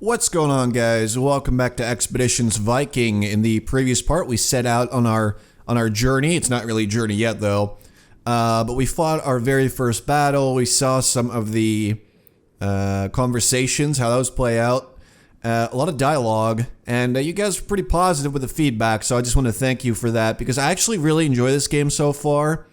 What's going on, guys? Welcome back to Expeditions Viking. In the previous part, we set out on our journey. It's not really a journey yet, though. But we fought our very first battle. We saw some of the conversations, how those play out. A lot of dialogue, and you guys were pretty positive with the feedback, so I just want to thank you for that, because I actually really enjoy this game so far.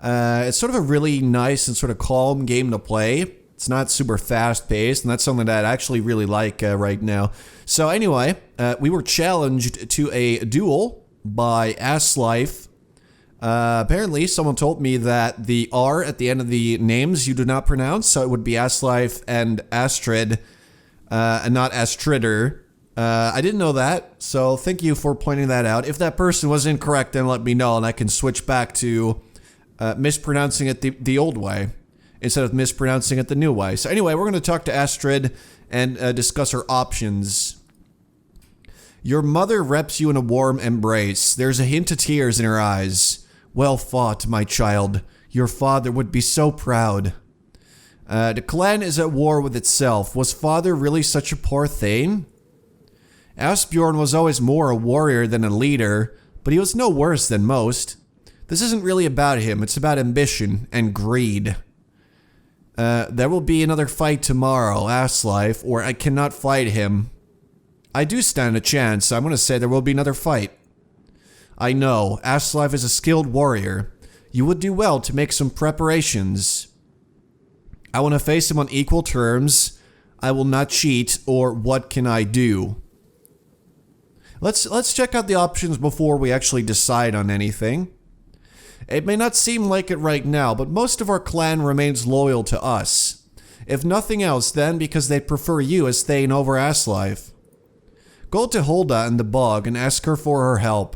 It's sort of a really nice and sort of calm game to play. It's not super fast-paced, and that's something that I actually really like right now. So anyway, we were challenged to a duel by Aslife. Apparently, someone told me that the R at the end of the names you do not pronounce, so it would be Aslife and Astrid, and not Astrider. I didn't know that, so thank you for pointing that out. If that person was incorrect, then let me know, and I can switch back to mispronouncing it the old way, instead of mispronouncing it the new way. So anyway, we're going to talk to Astrid and discuss her options. Your mother wraps you in a warm embrace. There's a hint of tears in her eyes. Well fought, my child. Your father would be so proud. The clan is at war with itself. Was father really such a poor thing? Asbjorn was always more a warrior than a leader, but he was no worse than most. This isn't really about him, it's about ambition and greed. There will be another fight tomorrow, Aslife, or I cannot fight him. I do stand a chance, I'm gonna say there will be another fight. I know, Aslife is a skilled warrior. You would do well to make some preparations. I want to face him on equal terms. I will not cheat, or what can I do? Let's check out the options before we actually decide on anything. It may not seem like it right now, but most of our clan remains loyal to us. If nothing else, then because they prefer you as Thane over Aslife. Go to Hulda in the bog and ask her for her help.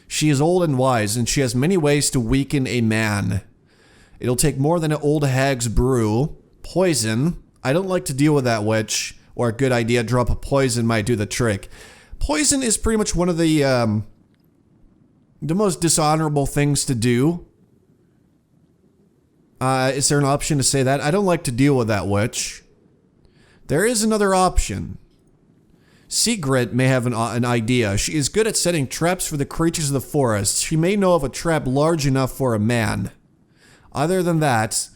She is old and wise, and she has many ways to weaken a man. It'll take more than an old hag's brew. Poison. I don't like to deal with that witch. Or a good idea, drop a poison might do the trick. Poison is pretty much one of the most dishonorable things to do. Is there an option to say that? I don't like to deal with that witch. There is another option. Sigrid may have an idea. She is good at setting traps for the creatures of the forest. She may know of a trap large enough for a man. Other than that,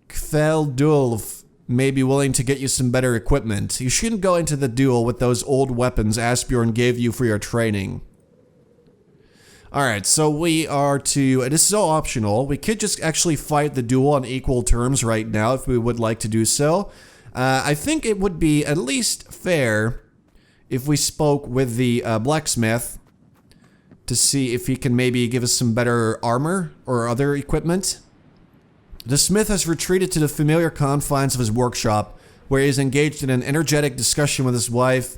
Kveldulf may be willing to get you some better equipment. You shouldn't go into the duel with those old weapons Asbjorn gave you for your training. Alright, so we are to... This is all optional. We could just actually fight the duel on equal terms right now if we would like to do so. I think it would be at least fair if we spoke with the blacksmith to see if he can maybe give us some better armor or other equipment. The smith has retreated to the familiar confines of his workshop, where he is engaged in an energetic discussion with his wife,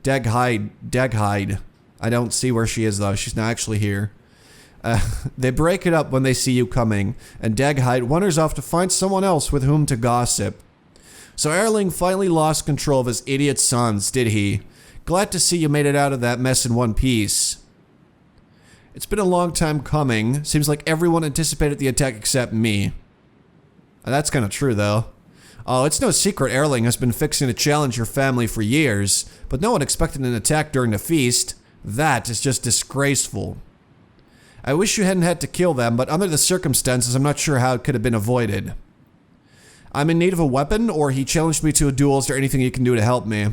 Daghide. I don't see where she is, though. She's not actually here. They break it up when they see you coming, and Daghide wanders off to find someone else with whom to gossip. So Erling finally lost control of his idiot sons, did he? Glad to see you made it out of that mess in one piece. It's been a long time coming. Seems like everyone anticipated the attack except me. That's kind of true, though. Oh, it's no secret Erling has been fixing to challenge your family for years, but no one expected an attack during the feast. That is just disgraceful. I wish you hadn't had to kill them, but under the circumstances, I'm not sure how it could have been avoided. I'm in need of a weapon, or he challenged me to a duel. Is there anything you can do to help me?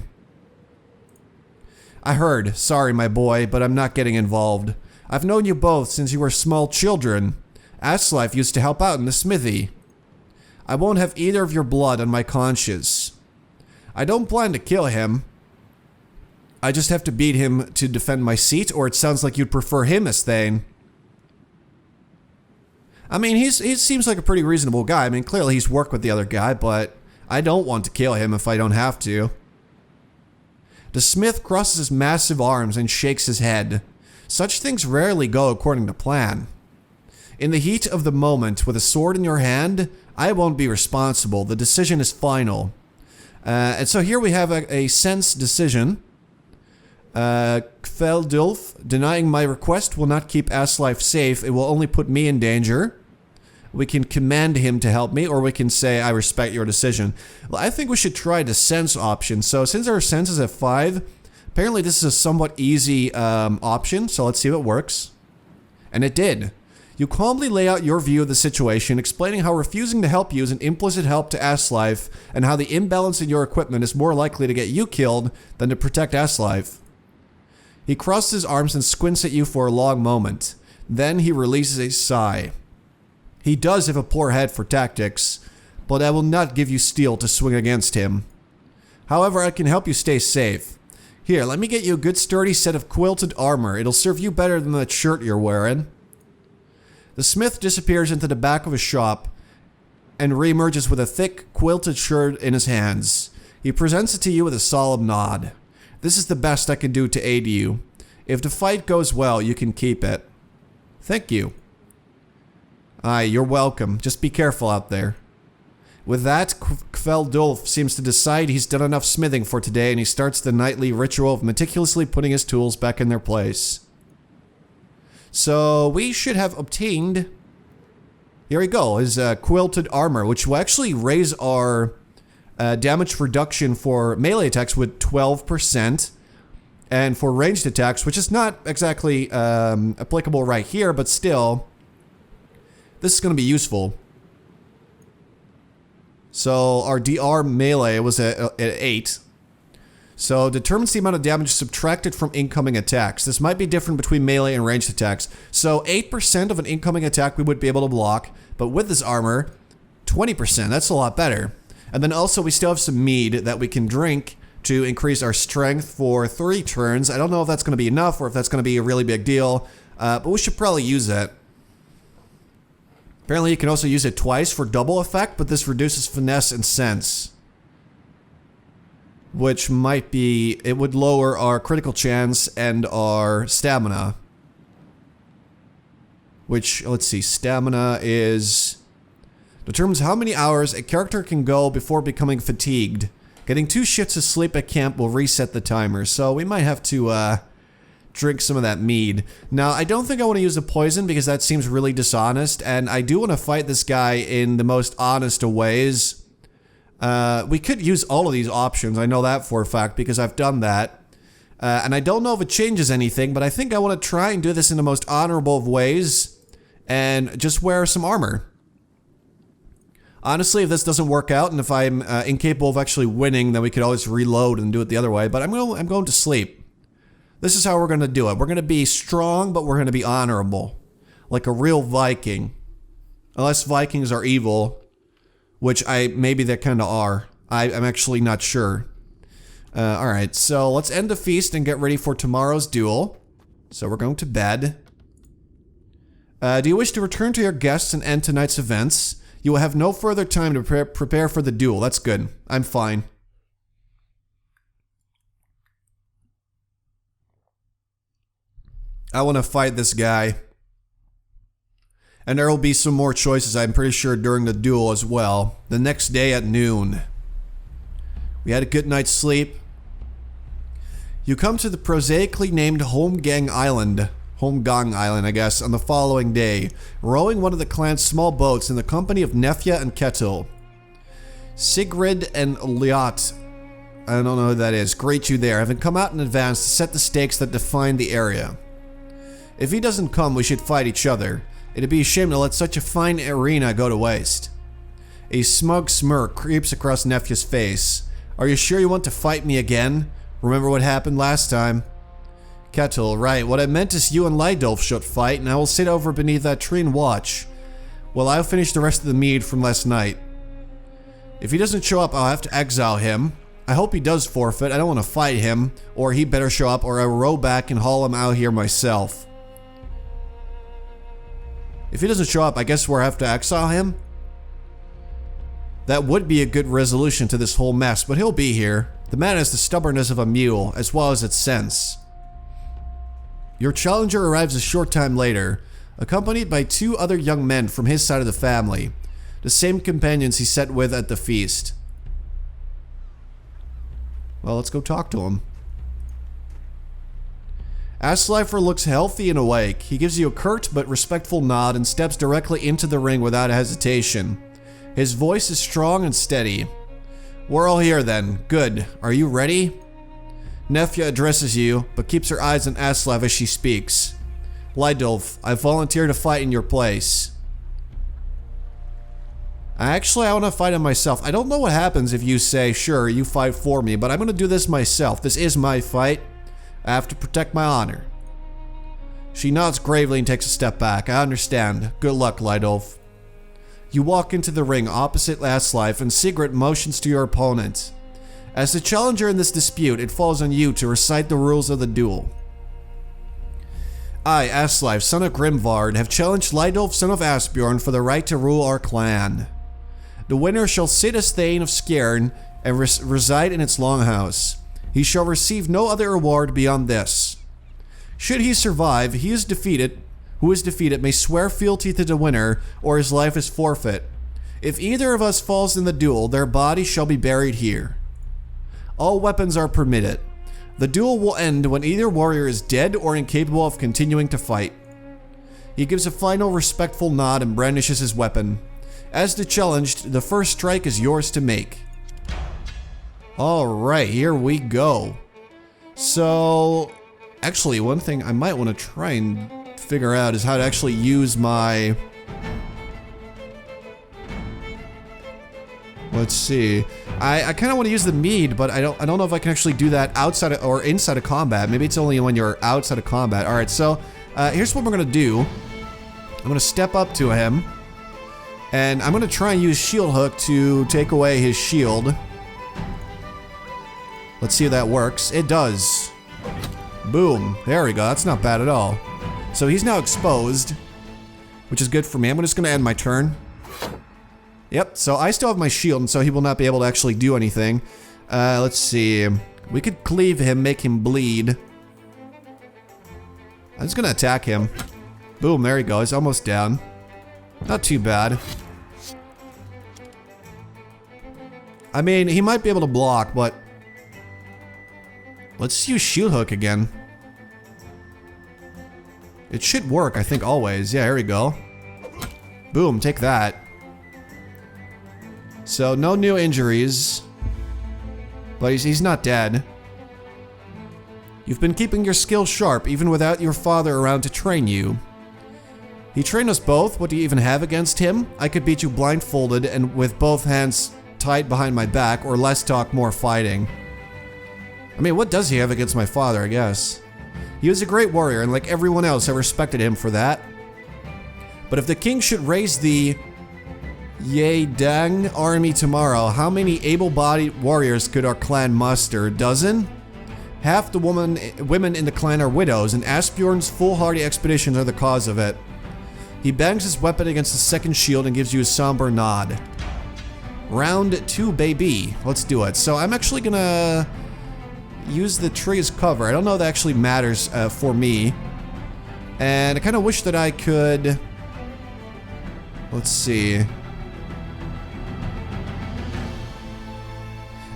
I heard. Sorry, my boy, but I'm not getting involved. I've known you both since you were small children. Aslife used to help out in the smithy. I won't have either of your blood on my conscience. I don't plan to kill him. I just have to beat him to defend my seat, or it sounds like you'd prefer him as Thane. I mean, he seems like a pretty reasonable guy. I mean, clearly he's worked with the other guy, but I don't want to kill him if I don't have to. The smith crosses his massive arms and shakes his head. Such things rarely go according to plan. In the heat of the moment, with a sword in your hand, I won't be responsible. The decision is final. And so here we have a sense decision. Kveldulf, denying my request will not keep Aslife safe. It will only put me in danger. We can command him to help me, or we can say, I respect your decision. Well, I think we should try the sense option. So since our sense is at 5, apparently this is a somewhat easy option, so let's see if it works. And it did. You calmly lay out your view of the situation, explaining how refusing to help you is an implicit help to Aslife, and how the imbalance in your equipment is more likely to get you killed than to protect Aslife. He crosses his arms and squints at you for a long moment. Then he releases a sigh. He does have a poor head for tactics, but I will not give you steel to swing against him. However, I can help you stay safe. Here, let me get you a good sturdy set of quilted armor. It'll serve you better than that shirt you're wearing. The smith disappears into the back of a shop and reemerges with a thick, quilted shirt in his hands. He presents it to you with a solemn nod. This is the best I can do to aid you. If the fight goes well, you can keep it. Thank you. Aye, you're welcome. Just be careful out there. With that, Kveldulf seems to decide he's done enough smithing for today, and he starts the nightly ritual of meticulously putting his tools back in their place. So we should have obtained, here we go, his quilted armor, which will actually raise our damage reduction for melee attacks with 12%, and for ranged attacks, which is not exactly applicable right here, but still, this is going to be useful. So our DR melee was at 8. So determines the amount of damage subtracted from incoming attacks. This might be different between melee and ranged attacks. So 8% of an incoming attack we would be able to block, but with this armor, 20%. That's a lot better. And then also we still have some mead that we can drink to increase our strength for 3 turns. I don't know if that's going to be enough or if that's going to be a really big deal, but we should probably use it. Apparently you can also use it twice for double effect, but this reduces finesse and sense. Which might be, it would lower our critical chance and our stamina. Which, let's see, stamina is... determines how many hours a character can go before becoming fatigued. Getting 2 shifts of sleep at camp will reset the timer, so we might have to, drink some of that mead. Now, I don't think I want to use a poison because that seems really dishonest, and I do want to fight this guy in the most honest of ways. We could use all of these options, I know that for a fact because I've done that. And I don't know if it changes anything, but I think I want to try and do this in the most honorable of ways and just wear some armor. Honestly, if this doesn't work out and if I'm incapable of actually winning, then we could always reload and do it the other way, but I'm going to sleep. This is how we're going to do it. We're going to be strong, but we're going to be honorable. Like a real Viking. Unless Vikings are evil, which maybe they kind of are. I'm actually not sure. Alright, so let's end the feast and get ready for tomorrow's duel. So we're going to bed. Do you wish to return to your guests and end tonight's events? You will have no further time to prepare for the duel. That's good. I'm fine. I want to fight this guy. And there will be some more choices, I'm pretty sure, during the duel as well. The next day at noon. We had a good night's sleep. You come to the prosaically named Holmgang Island, I guess, on the following day, rowing one of the clan's small boats in the company of Nefja and Ketil. Sigrid and Liat, I don't know who that is, greet you there, having come out in advance to set the stakes that define the area. If he doesn't come, we should fight each other. It'd be a shame to let such a fine arena go to waste. A smug smirk creeps across Nefja's face. Are you sure you want to fight me again? Remember what happened last time? Ketil, right, what I meant is you and Lydolf should fight, and I will sit over beneath that tree and watch. Well, I'll finish the rest of the mead from last night. If he doesn't show up, I'll have to exile him. I hope he does forfeit, I don't want to fight him, or he better show up, or I'll row back and haul him out here myself. If he doesn't show up, I guess we'll have to exile him? That would be a good resolution to this whole mess, but he'll be here. The man has the stubbornness of a mule, as well as its sense. Your challenger arrives a short time later, accompanied by 2 other young men from his side of the family, the same companions he sat with at the feast. Well, let's go talk to him. Aslifer looks healthy and awake. He gives you a curt but respectful nod and steps directly into the ring without hesitation. His voice is strong and steady. We're all here then. Good. Are you ready? Nefja addresses you, but keeps her eyes on Aslav as she speaks. Lydolf, I volunteer to fight in your place. I want to fight him myself. I don't know what happens if you say, sure, you fight for me, but I'm going to do this myself. This is my fight. I have to protect my honor. She nods gravely and takes a step back. I understand. Good luck, Lydolf. You walk into the ring opposite Aslav and Sigrid motions to your opponent. As the challenger in this dispute, it falls on you to recite the rules of the duel. I, Aslav, son of Grimvard, have challenged Lydolf, son of Asbjorn, for the right to rule our clan. The winner shall sit as Thane of Skjern and reside in its longhouse. He shall receive no other reward beyond this. Should he survive, who is defeated may swear fealty to the winner, or his life is forfeit. If either of us falls in the duel, their body shall be buried here. All weapons are permitted. The duel will end when either warrior is dead or incapable of continuing to fight. He gives a final respectful nod and brandishes his weapon. As the challenged, the first strike is yours to make. Alright, here we go. So, actually, one thing I might want to try and figure out is how to actually use my... Let's see. I kind of want to use the mead, but I don't know if I can actually do that outside of, or inside of combat. Maybe it's only when you're outside of combat. All right, so here's what we're gonna do. I'm gonna step up to him, and I'm gonna try and use shield hook to take away his shield. Let's see if that works. It does. Boom. There we go. That's not bad at all. So he's now exposed, which is good for me. I'm just gonna end my turn. Yep, so I still have my shield, and so he will not be able to actually do anything. Let's see. We could cleave him, make him bleed. I'm just gonna attack him. Boom, there he goes. Almost down. Not too bad. I mean, he might be able to block, but... Let's use shield hook again. It should work, I think, always. Yeah, here we go. Boom, take that. So, no new injuries. But he's not dead. You've been keeping your skills sharp, even without your father around to train you. He trained us both. What do you even have against him? I could beat you blindfolded and with both hands tied behind my back, or less talk, more fighting. I mean, what does he have against my father, I guess? He was a great warrior, and like everyone else, I respected him for that. But if the king should raise the Yedang army tomorrow, how many able-bodied warriors could our clan muster? A dozen? Half the women in the clan are widows, and Asbjorn's foolhardy expeditions are the cause of it. He bangs his weapon against the second shield and gives you a somber nod. Round 2, baby. Let's do it. So I'm actually gonna use the tree as cover. I don't know if that actually matters for me. And I kind of wish that I could... Let's see.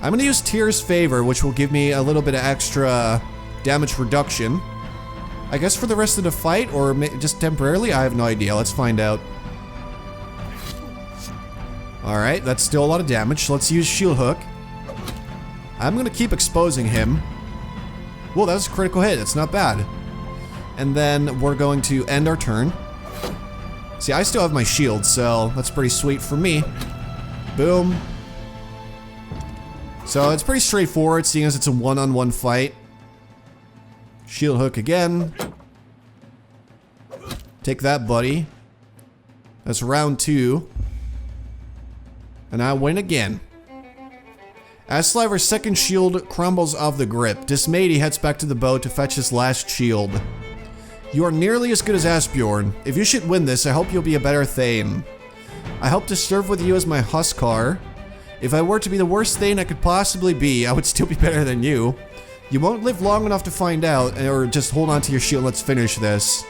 I'm gonna use Tyr's Favor, which will give me a little bit of extra damage reduction. I guess for the rest of the fight, or just temporarily? I have no idea. Let's find out. Alright, that's still a lot of damage. Let's use Shield Hook. I'm gonna keep exposing him. Whoa, that was a critical hit. It's not bad. And then we're going to end our turn. See, I still have my shield, so that's pretty sweet for me. Boom. So it's pretty straightforward, seeing as it's a one-on-one fight. Shield hook again. Take that, buddy. That's round 2. And I win again. As Sliver's second shield crumbles off the grip, dismayed he heads back to the boat to fetch his last shield. You are nearly as good as Asbjorn. If you should win this, I hope you'll be a better Thane. I hope to serve with you as my huscar. If I were to be the worst Thane I could possibly be, I would still be better than you. You won't live long enough to find out, or just hold on to your shield. Let's finish this.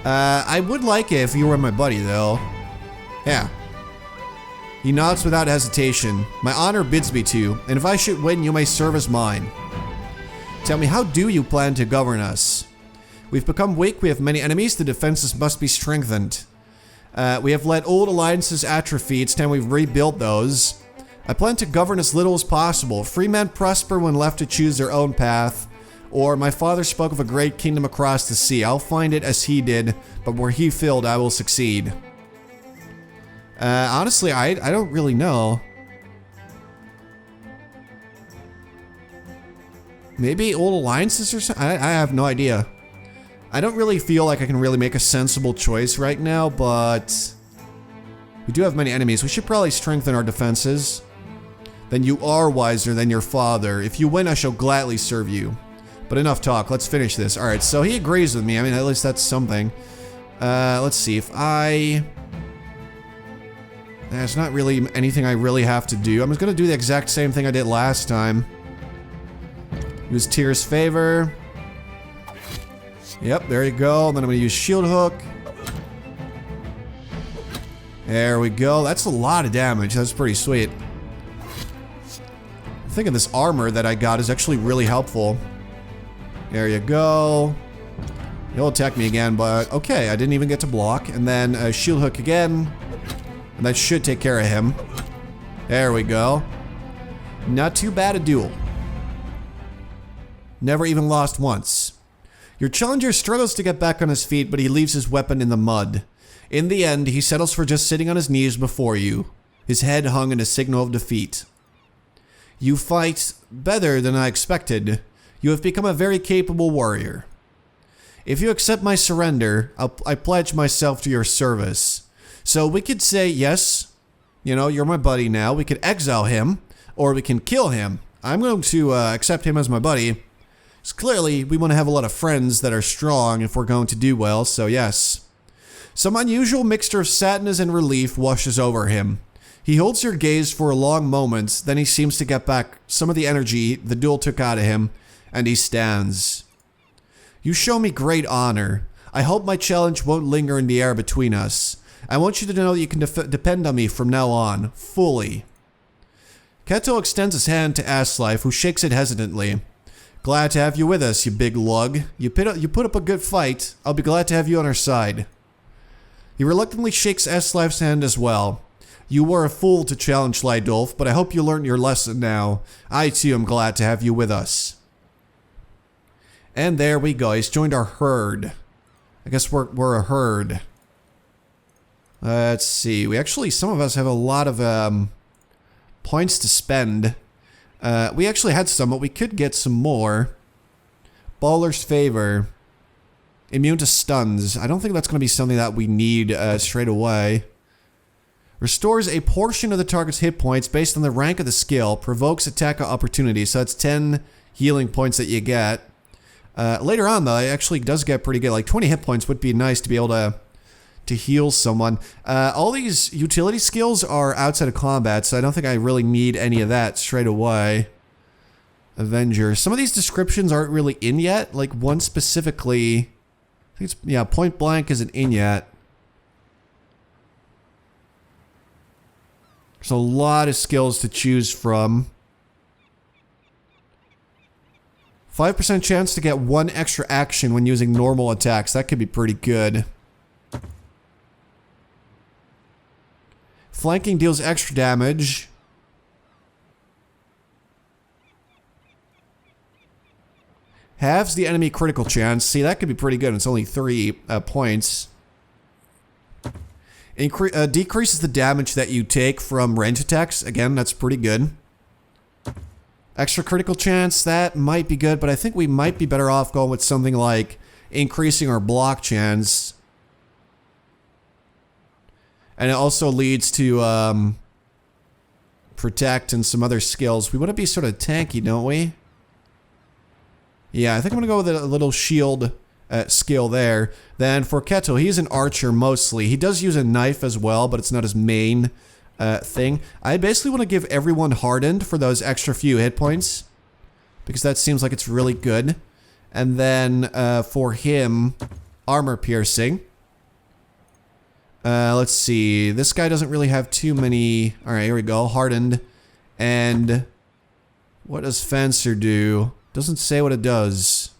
I would like it if you were my buddy, though. Yeah. He nods without hesitation. My honor bids me to, and if I should win, you may serve as mine. Tell me, how do you plan to govern us? We've become weak, we have many enemies, the defenses must be strengthened. We have let old alliances atrophy, it's time we've rebuilt those. I plan to govern as little as possible. Free men prosper when left to choose their own path. Or, my father spoke of a great kingdom across the sea. I'll find it as he did, but where he failed, I will succeed. Honestly, I don't really know. Maybe old alliances or something? I have no idea. I don't really feel like I can really make a sensible choice right now, but we do have many enemies. We should probably strengthen our defenses. Then you are wiser than your father. If you win, I shall gladly serve you. But enough talk, let's finish this. Alright, so he agrees with me. I mean, at least that's something. Let's see, if I... There's not really anything I really have to do. I'm just gonna do the exact same thing I did last time. Use Tyr's Favor. Yep, there you go. And then I'm gonna use Shield Hook. There we go. That's a lot of damage. That's pretty sweet. I think of this armor that I got is actually really helpful. There you go. He'll attack me again, but okay, I didn't even get to block. And then Shield Hook again. And that should take care of him. There we go. Not too bad a duel. Never even lost once. Your challenger struggles to get back on his feet, but he leaves his weapon in the mud. In the end, he settles for just sitting on his knees before you, his head hung in a signal of defeat. You fight better than I expected. You have become a very capable warrior. If you accept my surrender, I pledge myself to your service. So we could say, yes, you know, you're my buddy now. We could exile him, or we can kill him. I'm going to accept him as my buddy. Because clearly, we want to have a lot of friends that are strong if we're going to do well, so yes. Some unusual mixture of sadness and relief washes over him. He holds your gaze for a long moment, then he seems to get back some of the energy the duel took out of him, and he stands. You show me great honor. I hope my challenge won't linger in the air between us. I want you to know that you can depend on me from now on, fully. Keto extends his hand to Asslife, who shakes it hesitantly. Glad to have you with us, you big lug. You put up a good fight. I'll be glad to have you on our side. He reluctantly shakes Asslife's hand as well. You were a fool to challenge Lydolf, but I hope you learned your lesson now. I too am glad to have you with us. And there we go. He's joined our herd. I guess we're a herd. Let's see. We actually, some of us have a lot of points to spend. We actually had some, but we could get some more. Baller's Favor. Immune to stuns. I don't think that's going to be something that we need straight away. Restores a portion of the target's hit points based on the rank of the skill. Provokes attack opportunity. So that's 10 healing points that you get. Later on, though, it actually does get pretty good. Like 20 hit points would be nice to be able to heal someone. All these utility skills are outside of combat, so I don't think I really need any of that straight away. Avenger. Some of these descriptions aren't really in yet. Like one specifically, I think it's, yeah, Point Blank isn't in yet. There's a lot of skills to choose from. 5% chance to get 1 extra action when using normal attacks. That could be pretty good. Flanking deals extra damage. Halves the enemy critical chance. See, that could be pretty good. It's only 3 points. Decreases the damage that you take from ranged attacks. Again, that's pretty good. Extra critical chance, that might be good, but I think we might be better off going with something like increasing our block chance. And it also leads to protect and some other skills. We want to be sort of tanky, don't we? Yeah, I think I'm going to go with a little shield skill there. Then for Keto, he's an archer mostly. He does use a knife as well, but it's not his main thing. I basically want to give everyone hardened for those extra few hit points, because that seems like it's really good. And then for him, armor piercing. Let's see. This guy doesn't really have too many. All right, here we go. Hardened. And what does Fencer do? Doesn't say what it does.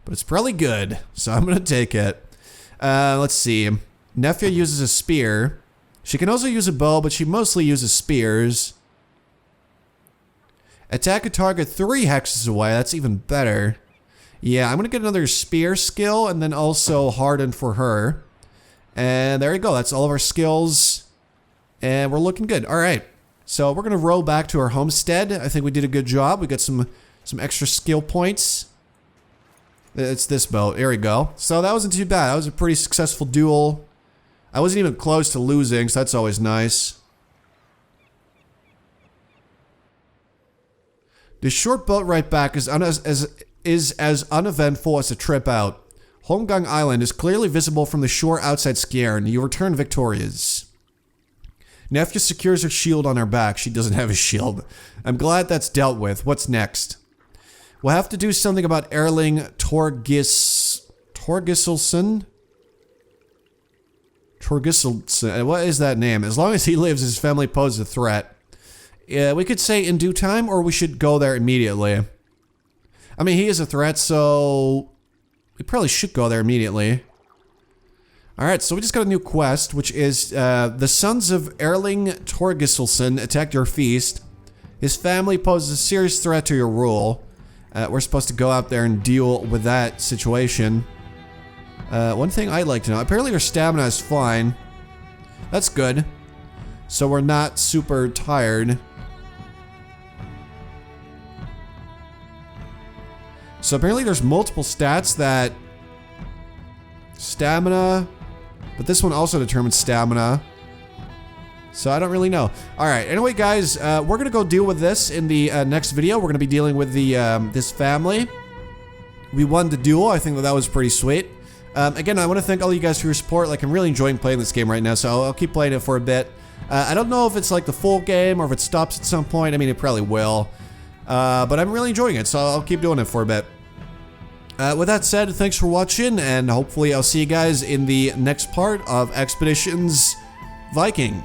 But it's probably good, so I'm gonna take it. Let's see. Nefja uses a spear. She can also use a bow, but she mostly uses spears. Attack a target 3 hexes away. That's even better. Yeah, I'm gonna get another spear skill and then also harden for her. And there you go. That's all of our skills. And we're looking good. Alright. So we're gonna row back to our homestead. I think we did a good job. We got some extra skill points. It's this boat. There we go. So that wasn't too bad. That was a pretty successful duel. I wasn't even close to losing, so that's always nice. The short boat ride back is as uneventful as the trip out. Holmgang Island is clearly visible from the shore outside Skjern. You return victorious. Nefja secures her shield on her back. She doesn't have a shield. I'm glad that's dealt with. What's next? We'll have to do something about Erling Torgiselson? Torgiselson. What is that name? As long as he lives, his family poses a threat. We could say in due time, or we should go there immediately. I mean, he is a threat, so we probably should go there immediately. Alright, so we just got a new quest, which is the sons of Erling Torgiselson attacked your feast. His family poses a serious threat to your rule. We're supposed to go out there and deal with that situation. One thing I'd like to know, apparently our stamina is fine. That's good. So we're not super tired. So apparently there's multiple stats that... Stamina... But this one also determines stamina. So I don't really know. Alright, anyway guys, we're gonna go deal with this in the next video. We're gonna be dealing with the this family. We won the duel. I think that was pretty sweet. Again, I want to thank all you guys for your support. Like, I'm really enjoying playing this game right now, so I'll keep playing it for a bit. I don't know if it's like the full game or if it stops at some point. I mean, it probably will. But I'm really enjoying it, so I'll keep doing it for a bit. With that said, thanks for watching, and hopefully I'll see you guys in the next part of Expeditions Viking.